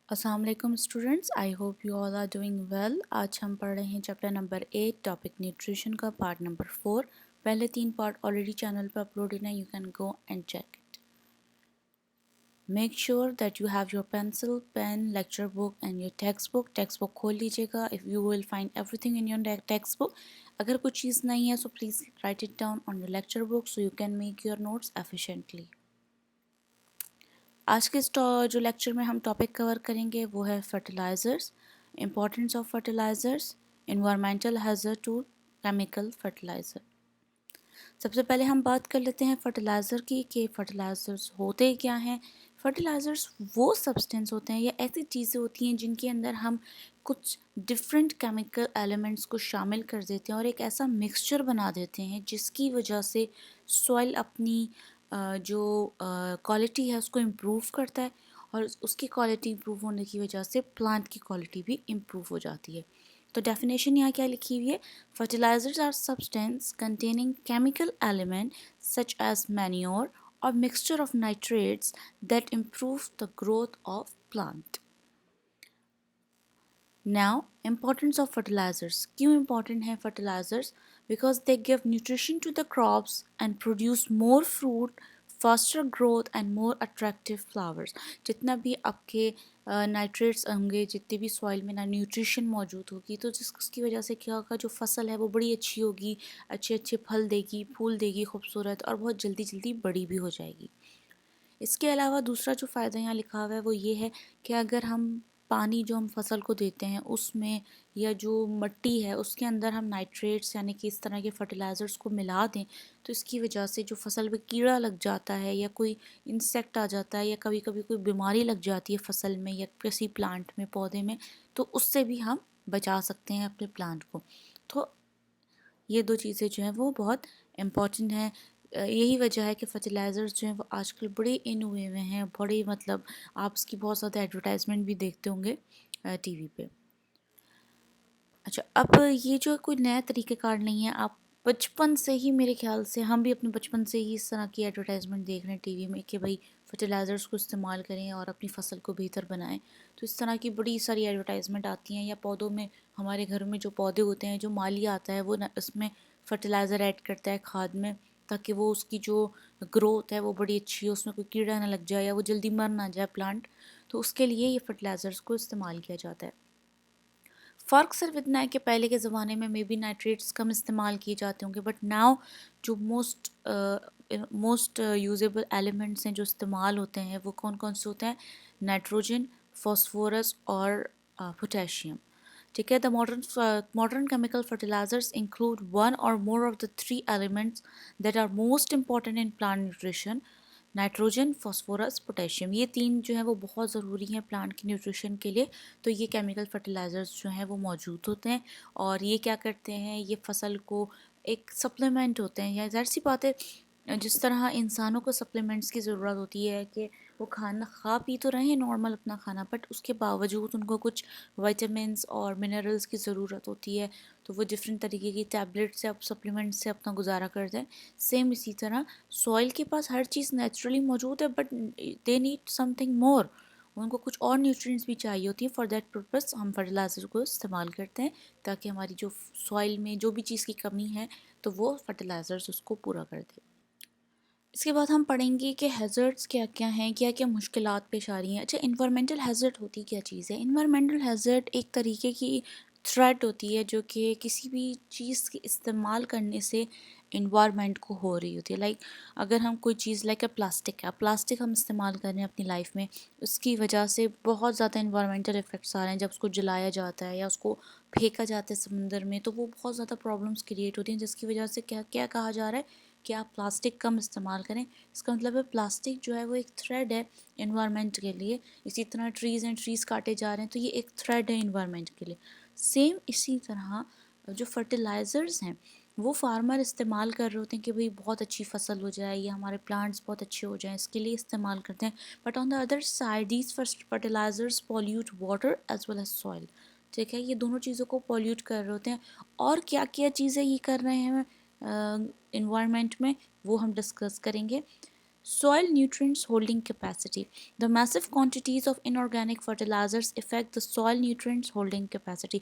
السلام علیکم students, I hope you all are doing well. آج ہم پڑھ رہے ہیں چیپٹر نمبر 8 ٹاپک نیوٹریشن کا پارٹ نمبر 4۔ پہلے 3 پارٹ آلریڈی چینل پہ اپلوڈ ہیں، you can go and check it. Make sure that you have your pencil, pen, lecture book and your textbook. Textbook کھول لیجیے گا، if you will find everything in your textbook. اگر کوئی چیز نہیں ہے so please write it down on your lecture book so you can make your notes efficiently. آج کے جو لیکچر میں ہم ٹاپک کور کریں گے وہ ہے fertilizers, importance of fertilizers, environmental hazard to chemical fertilizer. سب سے پہلے ہم بات کر لیتے ہیں فرٹیلائزر کی کہ فرٹیلائزرز ہوتے کیا ہیں۔ فرٹیلائزرز وہ سبسٹینس ہوتے ہیں یا ایسی چیزیں ہوتی ہیں جن کے اندر ہم کچھ ڈفرینٹ کیمیکل ایلیمنٹس کو شامل کر دیتے ہیں اور ایک ایسا مکسچر بنا دیتے ہیں جس کی وجہ سے سوائل اپنی جو کوالٹی ہے اس کو امپروو کرتا ہے، اور اس کی کوالٹی امپروو ہونے کی وجہ سے پلانٹ کی کوالٹی بھی امپروو ہو جاتی ہے۔ تو ڈیفینیشن یہاں کیا لکھی ہوئی ہے؟ Fertilizers are substance containing chemical element such as manure اور mixture of nitrates that improve the growth of plant. Now, importance of fertilizers. کیوں important ہیں fertilizers؟ Because they give nutrition to the crops and produce more fruit, faster growth and more attractive flowers. جتنا بھی آپ کے نائٹریٹس ہوں گے، جتنے بھی سوائل میں نیوٹریشن موجود ہوگی، تو جس کی وجہ سے کیا ہوگا، جو فصل ہے وہ بڑی اچھی ہوگی، اچھے اچھے پھل دے گی، پھول دے گی خوبصورت، اور بہت جلدی جلدی بڑی بھی ہو جائے گی۔ اس کے علاوہ دوسرا جو فائدہ یہاں لکھا ہوا ہے وہ یہ ہے کہ اگر ہم پانی جو ہم فصل کو دیتے ہیں اس میں، یا جو مٹی ہے اس کے اندر ہم نائٹریٹس یعنی کہ اس طرح کے فرٹیلائزرز کو ملا دیں، تو اس کی وجہ سے جو فصل پہ کیڑا لگ جاتا ہے یا کوئی انسیکٹ آ جاتا ہے یا کبھی کبھی کوئی بیماری لگ جاتی ہے فصل میں یا کسی پلانٹ میں، پودے میں، تو اس سے بھی ہم بچا سکتے ہیں اپنے پلانٹ کو۔ تو یہ دو چیزیں جو ہیں وہ بہت امپورٹنٹ ہیں۔ یہی وجہ ہے کہ فرٹیلائزرز جو ہیں وہ آج کل بڑے ان ہوئے ہیں، بڑے مطلب آپ اس کی بہت زیادہ ایڈورٹائزمنٹ بھی دیکھتے ہوں گے ٹی وی پہ۔ اچھا، اب یہ جو کوئی نیا طریقہ کار نہیں ہے، آپ بچپن سے ہی، میرے خیال سے ہم بھی اپنے بچپن سے ہی اس طرح کی ایڈورٹائزمنٹ دیکھ رہے ہیں ٹی وی میں کہ بھائی فرٹیلائزرز کو استعمال کریں اور اپنی فصل کو بہتر بنائیں۔ تو اس طرح کی بڑی ساری ایڈورٹائزمنٹ آتی ہیں، یا پودوں میں، ہمارے گھروں میں جو پودے ہوتے ہیں، جو مالی آتا ہے وہ اس میں فرٹیلائزر ایڈ کرتا ہے کھاد میں، تاکہ وہ اس کی جو گروتھ ہے وہ بڑی اچھی ہو، اس میں کوئی کیڑا نہ لگ جائے یا وہ جلدی مر نہ جائے پلانٹ۔ تو اس کے لیے یہ فرٹیلائزرز کو استعمال کیا جاتا ہے۔ فرق صرف اتنا ہے کہ پہلے کے زمانے میں مے بی نائٹریٹس کم استعمال کیے جاتے ہوں گے، بٹ ناؤ جو موسٹ یوزیبل ایلیمنٹس ہیں جو استعمال ہوتے ہیں وہ کون کون سے ہوتے ہیں؟ نائٹروجن، فاسفورس اور پوٹیشیم۔ ٹھیک ہے، modern chemical fertilizers include one or more of the 3 elements that are most important in plant nutrition: nitrogen, phosphorus, potassium. یہ 3 جو ہیں وہ بہت ضروری ہیں پلانٹ کی نیوٹریشن کے لیے۔ تو یہ کیمیکل فرٹیلائزرز جو ہیں وہ موجود ہوتے ہیں، اور یہ کیا کرتے ہیں، یہ فصل کو ایک سپلیمنٹ ہوتے ہیں، یا ظاہر سی بات ہے جس طرح انسانوں کو سپلیمنٹس کی ضرورت ہوتی ہے کہ وہ کھانا کھا پی تو رہے ہیں نارمل اپنا کھانا، بٹ اس کے باوجود ان کو کچھ وائٹامنس اور منرلز کی ضرورت ہوتی ہے، تو وہ ڈفرینٹ طریقے کی ٹیبلٹ سے، سپلیمنٹ سے اپنا گزارا کرتے ہیں۔ سیم اسی طرح سوائل کے پاس ہر چیز نیچرلی موجود ہے، but they need something more, ان کو کچھ اور نیوٹرینٹس بھی چاہیے ہوتی ہیں۔ فار دیٹ پرپز ہم فرٹیلائزر کو استعمال کرتے ہیں تاکہ ہماری جو سوائل میں جو بھی چیز کی کمی ہے تو وہ فرٹیلائزرز اس کو پورا کر دے۔ اس کے بعد ہم پڑھیں گے کہ ہیزرڈس کیا کیا ہیں، کیا کیا مشکلات پیش آ رہی ہیں۔ اچھا، انوائرمنٹل ہیزرڈ ہوتی کیا چیز ہے؟ انوائرمنٹل ہیزرڈ ایک طریقے کی تھریٹ ہوتی ہے جو کہ کسی بھی چیز کے استعمال کرنے سے انوائرمنٹ کو ہو رہی ہوتی ہے۔ لائک اگر ہم کوئی چیز لائک پلاسٹک ہم استعمال کر رہے ہیں اپنی لائف میں، اس کی وجہ سے بہت زیادہ انوائرمنٹل افیکٹس آ رہے ہیں۔ جب اس کو جلایا جاتا ہے یا اس کو پھینکا جاتا ہے سمندر میں، تو وہ بہت زیادہ پرابلمس کریٹ ہوتی ہیں، جس کی وجہ سے کیا کیا کہا جا رہا ہے کہ آپ پلاسٹک کم استعمال کریں۔ اس کا مطلب ہے پلاسٹک جو ہے وہ ایک تھریڈ ہے انوائرمنٹ کے لیے۔ اسی طرح ٹریز کاٹے جا رہے ہیں تو یہ ایک تھریڈ ہے انوائرمنٹ کے لیے۔ سیم اسی طرح جو فرٹیلائزرز ہیں وہ فارمر استعمال کر رہے ہوتے ہیں کہ بھئی بہت اچھی فصل ہو جائے یا ہمارے پلانٹس بہت اچھے ہو جائیں، اس کے لیے استعمال کرتے ہیں۔ But on the other side these fertilisers pollute water as well as soil. ٹھیک ہے، یہ دونوں چیزوں کو پولیوٹ کر رہے ہوتے ہیں۔ اور کیا کیا چیزیں یہ کر رہے ہیں انوائرمنٹ میں، وہ ہم ڈسکس کریں گے۔ Soil nutrients holding capacity. The massive quantities of inorganic fertilizers affect the soil nutrients holding capacity.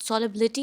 solubility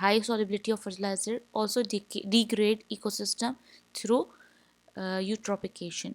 high solubility of fertilizer also degrade ecosystem through eutrophication.